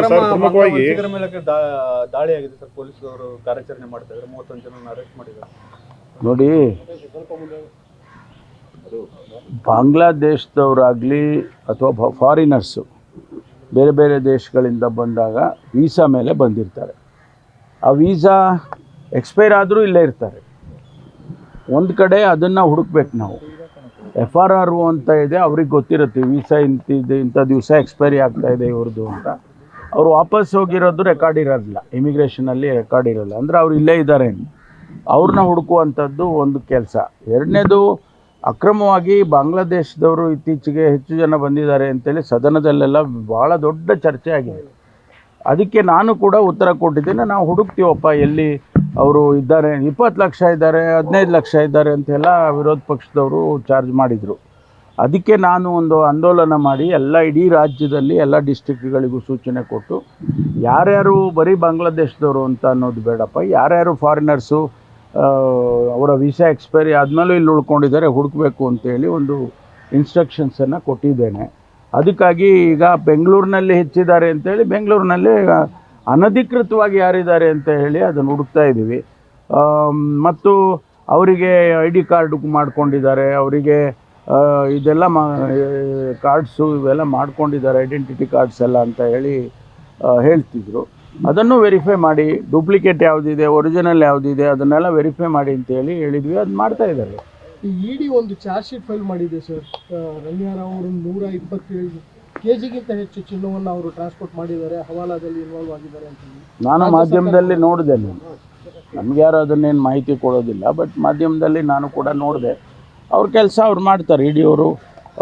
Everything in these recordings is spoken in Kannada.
ವಲಸಿಗರ ಮೇಲೆ ದಾಳಿ ಆಗಿದೆ ಸರ್. ಪೊಲೀಸರು ಕಾರ್ಯಾಚರಣೆ ಮಾಡ್ತಾ ಇದ್ದಾರೆ. 31 ಜನರನ್ನು ಅರೆಸ್ಟ್ ಮಾಡಿದ್ದಾರೆ. ನೋಡಿ, ಬಾಂಗ್ಲಾದೇಶದವರಾಗಲಿ ಅಥವಾ ಫಾರಿನರ್ಸು ಬೇರೆ ಬೇರೆ ದೇಶಗಳಿಂದ ಬಂದಾಗ ವೀಸಾ ಮೇಲೆ ಬಂದಿರ್ತಾರೆ. ಆ ವೀಸಾ ಎಕ್ಸ್ಪೈರ್ ಆದರೂ ಇಲ್ಲೇ ಇರ್ತಾರೆ. ಒಂದು ಕಡೆ ಅದನ್ನು ಹುಡುಕ್ಬೇಕು ನಾವು. FRRO ಅಂತ ಇದೆ, ಅವ್ರಿಗೆ ಗೊತ್ತಿರುತ್ತೆ ವೀಸಾ ಇಂಥ ದಿವಸ ಎಕ್ಸ್ಪೈರಿ ಆಗ್ತಾಯಿದೆ ಇವ್ರದ್ದು ಅಂತ. ಅವರು ವಾಪಸ್ ಹೋಗಿರೋದು ರೆಕಾರ್ಡ್ ಇರೋದಿಲ್ಲ, ಇಮಿಗ್ರೇಷನಲ್ಲಿ ರೆಕಾರ್ಡ್ ಇರೋಲ್ಲ. ಅಂದರೆ ಅವ್ರು ಇಲ್ಲೇ ಇದ್ದಾರೆ, ಅವ್ರನ್ನ ಹುಡುಕುವಂಥದ್ದು ಒಂದು ಕೆಲಸ. ಎರಡನೇದು, ಅಕ್ರಮವಾಗಿ ಬಾಂಗ್ಲಾದೇಶದವರು ಇತ್ತೀಚೆಗೆ ಹೆಚ್ಚು ಜನ ಬಂದಿದ್ದಾರೆ ಅಂತೇಳಿ ಸದನದಲ್ಲೆಲ್ಲ ಭಾಳ ದೊಡ್ಡ ಚರ್ಚೆ ಆಗಿದೆ. ಅದಕ್ಕೆ ನಾನು ಕೂಡ ಉತ್ತರ ಕೊಟ್ಟಿದ್ದೇನೆ. ನಾವು ಹುಡುಕ್ತೀವಪ್ಪ ಎಲ್ಲಿ ಅವರು ಇದ್ದಾರೆ. 20 ಲಕ್ಷ ಇದ್ದಾರೆ, 15 ಲಕ್ಷ ಇದ್ದಾರೆ ಅಂತೆಲ್ಲ ವಿರೋಧ ಪಕ್ಷದವರು ಚಾರ್ಜ್ ಮಾಡಿದರು. ಅದಕ್ಕೆ ನಾನು ಒಂದು ಆಂದೋಲನ ಮಾಡಿ ಇಡೀ ರಾಜ್ಯದಲ್ಲಿ ಎಲ್ಲ ಡಿಸ್ಟ್ರಿಕ್ಟ್ಗಳಿಗೂ ಸೂಚನೆ ಕೊಟ್ಟು, ಯಾರ್ಯಾರು ಬರೀ ಬಾಂಗ್ಲಾದೇಶದವರು ಅಂತ ಅನ್ನೋದು ಬೇಡಪ್ಪ, ಯಾರ್ಯಾರು ಫಾರಿನರ್ಸು ಅವರ ವೀಸಾ ಎಕ್ಸ್ಪೈರಿ ಆದಮೇಲೂ ಇಲ್ಲಿ ಉಳ್ಕೊಂಡಿದ್ದಾರೆ ಹುಡುಕಬೇಕು ಅಂತೇಳಿ ಒಂದು ಇನ್ಸ್ಟ್ರಕ್ಷನ್ಸನ್ನು ಕೊಟ್ಟಿದ್ದೇನೆ. ಅದಕ್ಕಾಗಿ ಈಗ ಬೆಂಗಳೂರಿನಲ್ಲಿ ಹೆಚ್ಚಿದ್ದಾರೆ ಅಂತೇಳಿ ಬೆಂಗಳೂರಿನಲ್ಲಿ ಅನಧಿಕೃತವಾಗಿ ಯಾರಿದ್ದಾರೆ ಅಂತ ಹೇಳಿ ಅದನ್ನು ಹುಡುಕ್ತಾ ಇದ್ದೀವಿ. ಮತ್ತು ಅವರಿಗೆ ID ಕಾರ್ಡ್ ಮಾಡ್ಕೊಂಡಿದ್ದಾರೆ, ಅವರಿಗೆ ಇದೆಲ್ಲ ಕಾರ್ಡ್ಸು ಇವೆಲ್ಲ ಮಾಡ್ಕೊಂಡಿದ್ದಾರೆ, ಐಡೆಂಟಿಟಿ ಕಾರ್ಡ್ಸ್ ಎಲ್ಲ ಅಂತ ಹೇಳಿ ಹೇಳ್ತಿದ್ರು. ಅದನ್ನು ವೆರಿಫೈ ಮಾಡಿ, ಡೂಪ್ಲಿಕೇಟ್ ಯಾವುದಿದೆ ಒರಿಜಿನಲ್ ಯಾವುದಿದೆ ಅದನ್ನೆಲ್ಲ ವೆರಿಫೈ ಮಾಡಿ ಅಂತೇಳಿ ಹೇಳಿದ್ವಿ. ಅದು ಮಾಡ್ತಾ ಇದ್ದಾರೆ. ED ಒಂದು ಚಾರ್ಜ್ ಶೀಟ್ ಫೈಲ್ ಮಾಡಿದೆ ಸರ್. ರಮ್ಯಾರಾವ್ ಅವರು 127 kgಗಿಂತ ಹೆಚ್ಚು ಚಿನ್ನವನ್ನು ಅವರು ಟ್ರಾನ್ಸ್ಪೋರ್ಟ್ ಮಾಡಿದ್ದಾರೆ, ಹವಾಲಾದಲ್ಲಿ ಇನ್ವಾಲ್ವ್ ಆಗಿದ್ದಾರೆ ಅಂತ ನಾನು ಮಾಧ್ಯಮದಲ್ಲಿ ನೋಡಿದೆ. ನಮ್ಗೆ ಯಾರು ಅದನ್ನೇನು ಮಾಹಿತಿ ಕೊಡೋದಿಲ್ಲ, ಬಟ್ ಮಾಧ್ಯಮದಲ್ಲಿ ನಾನು ಕೂಡ ನೋಡಿದೆ. ಅವ್ರ ಕೆಲಸ ಅವ್ರು ಮಾಡ್ತಾರೆ, ED ಅವರು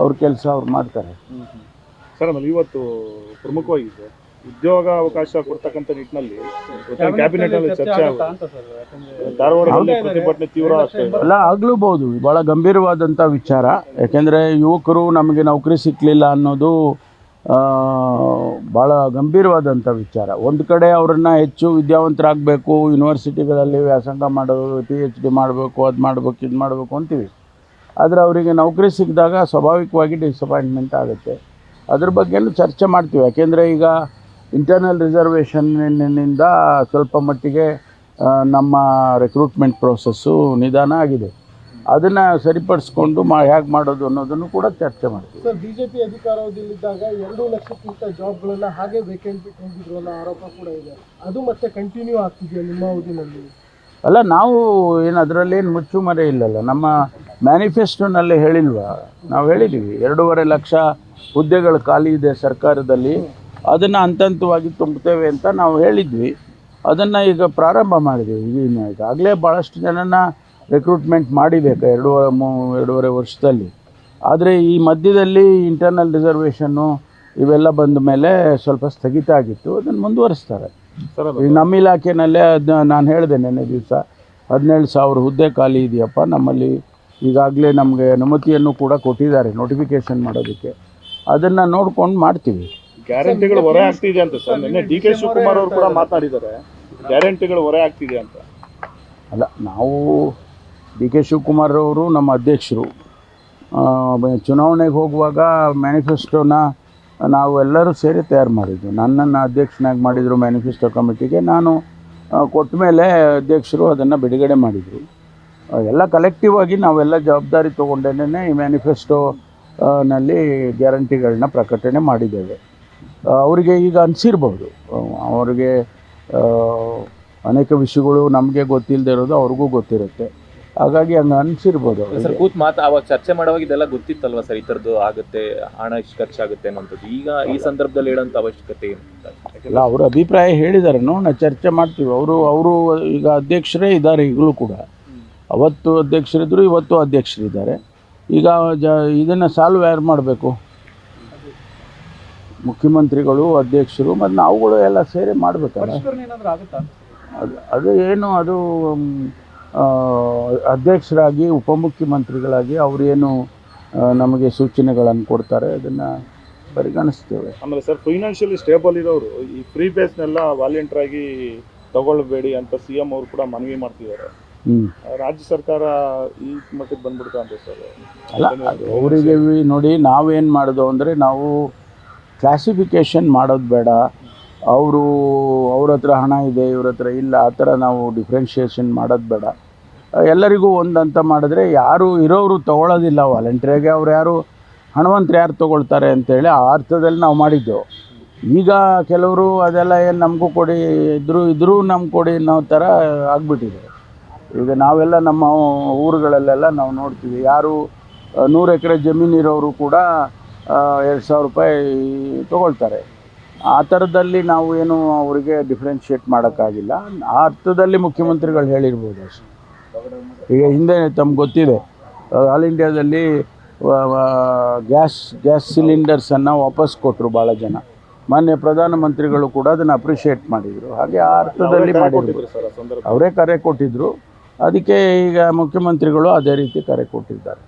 ಅವ್ರ ಕೆಲಸ ಅವ್ರು ಮಾಡ್ತಾರೆ. ಸರ್, ಆಮೇಲೆ ಇವತ್ತು ಪ್ರಮುಖವಾಗಿ ಉದ್ಯೋಗ ಅವಕಾಶ ಕೊಡ್ತಕ್ಕಂಥ ನಿಟ್ಟಿನಲ್ಲಿ ಕ್ಯಾಬಿನೆಟ್ನಲ್ಲಿ ಚರ್ಚೆ ಧಾರವಾಡದಲ್ಲಿ ಪ್ರತಿಭಟನೆ ತೀವ್ರ ಅಲ್ಲ ಆಗ್ಲೂಬಹುದು. ಭಾಳ ಗಂಭೀರವಾದಂಥ ವಿಚಾರ. ಯಾಕೆಂದರೆ ಯುವಕರು ನಮಗೆ ನೌಕರಿ ಸಿಕ್ಕಲಿಲ್ಲ ಅನ್ನೋದು ಭಾಳ ಗಂಭೀರವಾದಂಥ ವಿಚಾರ. ಒಂದು ಕಡೆ ಅವರನ್ನು ಹೆಚ್ಚು ವಿದ್ಯಾವಂತರಾಗಬೇಕು, ಯೂನಿವರ್ಸಿಟಿಗಳಲ್ಲಿ ವ್ಯಾಸಂಗ ಮಾಡೋದು, PhD ಮಾಡಬೇಕು, ಅದು ಮಾಡಬೇಕು, ಇದು ಮಾಡಬೇಕು ಅಂತೀವಿ. ಆದರೆ ಅವರಿಗೆ ನೌಕರಿ ಸಿಕ್ಕಿದಾಗ ಸ್ವಾಭಾವಿಕವಾಗಿ ಡಿಸಪಾಯಿಂಟ್ಮೆಂಟ್ ಆಗುತ್ತೆ. ಅದ್ರ ಬಗ್ಗೆನೂ ಚರ್ಚೆ ಮಾಡ್ತೀವಿ. ಯಾಕೆಂದರೆ ಈಗ ಇಂಟರ್ನಲ್ ರಿಸರ್ವೇಷನ್ನಿಂದ ಸ್ವಲ್ಪ ಮಟ್ಟಿಗೆ ನಮ್ಮ ರಿಕ್ರೂಟ್ಮೆಂಟ್ ಪ್ರೋಸೆಸ್ಸು ನಿಧಾನ ಆಗಿದೆ. ಅದನ್ನು ಸರಿಪಡಿಸ್ಕೊಂಡು ಹೇಗೆ ಮಾಡೋದು ಅನ್ನೋದನ್ನು ಕೂಡ ಚರ್ಚೆ ಮಾಡ್ತೀವಿ. ಸರ್, BJP ಅಧಿಕಾರದಲ್ಲಿದ್ದಾಗ 2 ಲಕ್ಷಕ್ಕಿಂತ ಜಾಬ್ಗಳನ್ನು ಹಾಗೆ ವೇಕೆಂಟ್ ಬಿಟ್ಟು ಹೋಗಿದ್ರು ಅನ್ನೋ ಆರೋಪ ಕೂಡ ಇದೆ. ಅದು ಮತ್ತೆ ಕಂಟಿನ್ಯೂ ಆಗ್ತಿದೆಯಾ ನಿಮ್ಮ ಅವಧಿನಲ್ಲಿ? ಅಲ್ಲ, ನಾವು ಏನು ಅದರಲ್ಲೇನು ಮುಚ್ಚುಮರೆ ಇಲ್ಲಲ್ಲ. ನಮ್ಮ ಮ್ಯಾನಿಫೆಸ್ಟೋನಲ್ಲಿ ಹೇಳಿಲ್ವಾ? ನಾವು ಹೇಳಿದ್ದೀವಿ 2.5 ಲಕ್ಷ ಹುದ್ದೆಗಳು ಖಾಲಿ ಇದೆ ಸರ್ಕಾರದಲ್ಲಿ, ಅದನ್ನು ಹಂತವಾಗಿ ತುಂಬುತ್ತೇವೆ ಅಂತ ನಾವು ಹೇಳಿದ್ವಿ. ಅದನ್ನು ಈಗ ಪ್ರಾರಂಭ ಮಾಡಿದ್ದೀವಿ. ಈಗಾಗಲೇ ಭಾಳಷ್ಟು ಜನನ ರಿಕ್ರೂಟ್ಮೆಂಟ್ ಮಾಡಿಬೇಕು 2.5 ವರ್ಷದಲ್ಲಿ. ಆದರೆ ಈ ಮಧ್ಯದಲ್ಲಿ ಇಂಟರ್ನಲ್ ರಿಸರ್ವೇಷನ್ನು ಇವೆಲ್ಲ ಬಂದ ಮೇಲೆ ಸ್ವಲ್ಪ ಸ್ಥಗಿತ ಆಗಿತ್ತು. ಅದನ್ನು ಮುಂದುವರಿಸ್ತಾರೆ. ಈಗ ನಮ್ಮ ಇಲಾಖೆಯಲ್ಲೇ ನಾನು ಹೇಳಿದೆ ನೆನ್ನೆ ದಿವಸ 17,000 ಹುದ್ದೆ ಖಾಲಿ ಇದೆಯಪ್ಪ ನಮ್ಮಲ್ಲಿ. ಈಗಾಗಲೇ ನಮಗೆ ಅನುಮತಿಯನ್ನು ಕೂಡ ಕೊಟ್ಟಿದ್ದಾರೆ ನೋಟಿಫಿಕೇಷನ್ ಮಾಡೋದಕ್ಕೆ. ಅದನ್ನು ನೋಡ್ಕೊಂಡು ಮಾಡ್ತೀವಿ. ಗ್ಯಾರಂಟಿಗಳು ಹೊರೆ ಆಗ್ತಿದೆ ಅಂತ ಸರ್ ನಿನ್ನೆ DK ಶಿವಕುಮಾರ್ ಅವರು ಕೂಡ ಮಾತನಾಡಿದ್ದಾರೆ. ಗ್ಯಾರಂಟಿಗಳು ಹೊರೆ ಆಗ್ತಿದೆ ಅಂತ. ಅಲ್ಲ, ನಾವು DK ಶಿವಕುಮಾರ್ ಅವರು ನಮ್ಮ ಅಧ್ಯಕ್ಷರು. ಚುನಾವಣೆಗೆ ಹೋಗುವಾಗ ಮ್ಯಾನಿಫೆಸ್ಟೋನ ನಾವು ಎಲ್ಲರೂ ಸೇರಿ ತಯಾರು ಮಾಡಿದ್ವಿ. ನನ್ನನ್ನು ಅಧ್ಯಕ್ಷನಾಗಿ ಮಾಡಿದರು ಮ್ಯಾನಿಫೆಸ್ಟೋ ಕಮಿಟಿಗೆ. ನಾನು ಕೊಟ್ಟ ಮೇಲೆ ಅಧ್ಯಕ್ಷರು ಅದನ್ನು ಬಿಡುಗಡೆ ಮಾಡಿದರು. ಎಲ್ಲ ಕಲೆಕ್ಟಿವ್ ಆಗಿ ನಾವೆಲ್ಲ ಜವಾಬ್ದಾರಿ ತೊಗೊಂಡೇನೆ ಈ ಮ್ಯಾನಿಫೆಸ್ಟೋನಲ್ಲಿ ಗ್ಯಾರಂಟಿಗಳನ್ನ ಪ್ರಕಟಣೆ ಮಾಡಿದ್ದೇವೆ. ಅವರಿಗೆ ಈಗ ಅನಿಸಿರ್ಬೋದು, ಅವರಿಗೆ ಅನೇಕ ವಿಷಯಗಳು ನಮಗೆ ಗೊತ್ತಿಲ್ಲದೆ ಇರೋದು ಅವ್ರಿಗೂ ಗೊತ್ತಿರುತ್ತೆ. ಹಾಗಾಗಿ ಹಂಗೆ ಅನಿಸಿರ್ಬೋದು. ಸರ್, ಅವಾಗ ಚರ್ಚೆ ಮಾಡುವಾಗ ಇದೆಲ್ಲ ಗೊತ್ತಿತ್ತಲ್ವ ಸರ್, ಈ ಥರದ್ದು ಆಗುತ್ತೆ, ಹಣ ಇಷ್ಟು ಖರ್ಚಾಗುತ್ತೆ ಅನ್ನೋಂಥದ್ದು. ಈಗ ಈ ಸಂದರ್ಭದಲ್ಲಿ ಹೇಳೋಂಥ ಅವಶ್ಯಕತೆ ಏನು? ಇಲ್ಲ, ಅವರ ಅಭಿಪ್ರಾಯ ಹೇಳಿದ್ದಾರೆ, ನೋಡೋಣ, ಚರ್ಚೆ ಮಾಡ್ತೀವಿ. ಅವರು ಈಗ ಅಧ್ಯಕ್ಷರೇ ಇದ್ದಾರೆ ಈಗಲೂ ಕೂಡ. ಅವತ್ತು ಅಧ್ಯಕ್ಷರಿದ್ದರು, ಇವತ್ತು ಅಧ್ಯಕ್ಷರಿದ್ದಾರೆ. ಈಗ ಇದನ್ನು ಸಾಲ್ವ್ ಯಾರು ಮಾಡಬೇಕು? ಮುಖ್ಯಮಂತ್ರಿಗಳು, ಅಧ್ಯಕ್ಷರು ಮತ್ತು ನಾವುಗಳು ಎಲ್ಲ ಸೇರಿ ಮಾಡಬೇಕಲ್ಲ. ಅದು ಏನು, ಅದು ಅಧ್ಯಕ್ಷರಾಗಿ ಉಪಮುಖ್ಯಮಂತ್ರಿಗಳಾಗಿ ಅವರೇನು ನಮಗೆ ಸೂಚನೆಗಳನ್ನು ಕೊಡ್ತಾರೆ, ಅದನ್ನು ಪರಿಗಣಿಸ್ತೇವೆ. ಆಮೇಲೆ ಸರ್, ಫೈನಾನ್ಷಿಯಲಿ ಸ್ಟೇಬಲ್ ಇರೋರು ಈ ಫ್ರೀ ಬೇಸ್ನೆಲ್ಲ ವಾಲಂಟಿಯರಾಗಿ ತಗೊಳ್ಬೇಡಿ ಅಂತ CM ಅವರು ಕೂಡ ಮನವಿ ಮಾಡ್ತಿದ್ದಾರೆ. ರಾಜ್ಯ ಸರ್ಕಾರ ಈ ಮಟ್ಟಿಗೆ ಬಂದ್ಬಿಡ್ತಾ ಅಂತ ಸರ್. ಅಲ್ಲ, ಅದು ಅವರಿಗೆ ನೋಡಿ, ನಾವೇನು ಮಾಡೋದು ಅಂದರೆ ನಾವು ಕ್ಲಾಸಿಫಿಕೇಷನ್ ಮಾಡೋದು ಬೇಡ. ಅವ್ರ ಹತ್ರ ಹಣ ಇದೆ ಇವ್ರ ಹತ್ರ ಇಲ್ಲ, ಆ ಥರ ನಾವು ಡಿಫ್ರೆನ್ಷಿಯೇಷನ್ ಮಾಡೋದು ಬೇಡ. ಎಲ್ಲರಿಗೂ ಒಂದಂತ ಮಾಡಿದ್ರೆ ಯಾರು ಇರೋರು ತೊಗೊಳ್ಳೋದಿಲ್ಲ ವಾಲಂಟ್ರಿಯಾಗಿ. ಅವ್ರು ಯಾರು ಹಣವಂತರು ಯಾರು ತೊಗೊಳ್ತಾರೆ ಅಂತೇಳಿ ಆ ಅರ್ಥದಲ್ಲಿ ನಾವು ಮಾಡಿದ್ದೆವು. ಈಗ ಕೆಲವರು ಅದೆಲ್ಲ ಏನು ನಮಗೂ ಕೊಡಿ ಇದ್ರೂ ನಮ್ಗೆ ಕೊಡಿ ಅನ್ನೋ ಥರ ಆಗಿಬಿಟ್ಟಿದೆ. ಈಗ ನಾವೆಲ್ಲ ನಮ್ಮ ಊರುಗಳಲ್ಲೆಲ್ಲ ನಾವು ನೋಡ್ತೀವಿ, ಯಾರು 100 ಎಕರೆ ಜಮೀನಿರೋರು ಕೂಡ 2,000 ರೂಪಾಯಿ ತೊಗೊಳ್ತಾರೆ. ಆ ಥರದಲ್ಲಿ ನಾವು ಏನು ಅವರಿಗೆ ಡಿಫ್ರೆನ್ಷಿಯೇಟ್ ಮಾಡೋಕ್ಕಾಗಿಲ್ಲ. ಆ ಅರ್ಥದಲ್ಲಿ ಮುಖ್ಯಮಂತ್ರಿಗಳು ಹೇಳಿರ್ಬೋದು ಅಷ್ಟೇ. ಈಗ ಹಿಂದೆ ತಮ್ಗೆ ಗೊತ್ತಿದೆ, ಆಲ್ ಇಂಡಿಯಾದಲ್ಲಿ ಗ್ಯಾಸ್ ಸಿಲಿಂಡರ್ಸನ್ನು ವಾಪಸ್ ಕೊಟ್ಟರು ಭಾಳ ಜನ. ಮಾನ್ಯ ಪ್ರಧಾನಮಂತ್ರಿಗಳು ಕೂಡ ಅದನ್ನು ಅಪ್ರಿಷಿಯೇಟ್ ಮಾಡಿದರು. ಹಾಗೆ ಆ ಅರ್ಥದಲ್ಲಿ ಮಾಡಿದ್ರು, ಅವರೇ ಕರೆ ಕೊಟ್ಟಿದ್ದರು. ಅದಕ್ಕೆ ಈಗ ಮುಖ್ಯಮಂತ್ರಿಗಳು ಅದೇ ರೀತಿ ಕರೆ ಕೊಟ್ಟಿದ್ದಾರೆ.